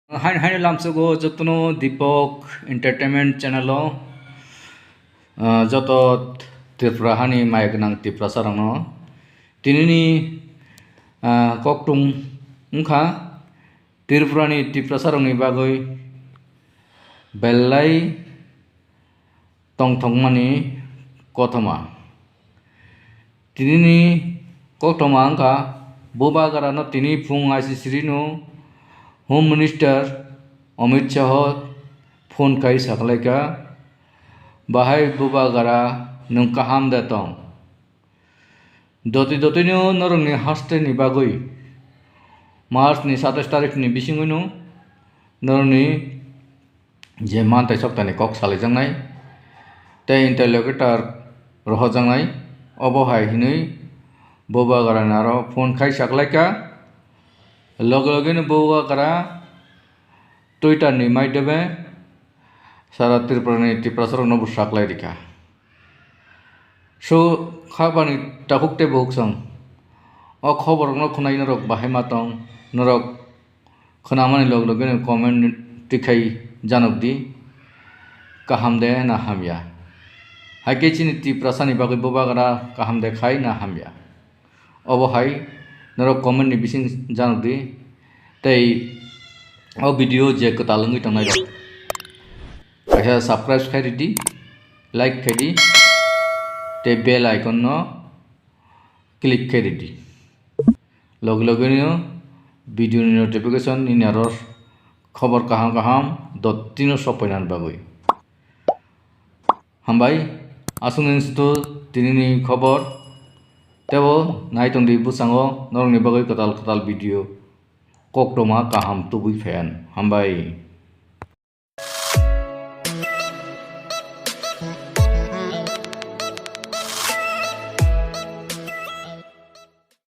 Hain hain lamsugo jotono Deepak Entertainment channel joto Tripura hani maignang Tripura sarangno tinini koktung ungkha Tripurani Tripura sarangni bagoi belai tongthongmani kothoma tinini kothoma ungkha bobagarano tini phung ICC no Home Minister Amit Shah phone kai saklaika bahai bubagara nung kaham datong doti no norong ni haste ni bagoi March ni 27 tarik ni bisingu no norong ni je man tai soktani kok sale jangnai te interlocutor roho jangnai obohai hinui bubagara naro phone kai saklaika লগে বউগারা Twitter নি মাইডবে সারা Tripura সরং Nabu সাকলাই রিখা so খাবানি টাকুকতে বহুকসং অ খবর ন খনাই নরক বাহাই মাতং নরক খনামানি লগে comment টিখাই জানক দি কাহাম দে না হামিয়া হাইকে চিনি ত্রিপুরা সানি বাগৈ বউগারা কাহাম দে খাই না হামিয়া অবহাই Narok comment ni bising janok di tei o video je ketalungi tangnai rok kaisa subscribe khai di like khai di te bell icon no click khai di log no video ni notification ni naror khobor kaham dottino sopainan bagoi hambai asung institu tinini khobor tebo naitung di busango norong ni bagoi katal video koktoma kaham tubui fan hambai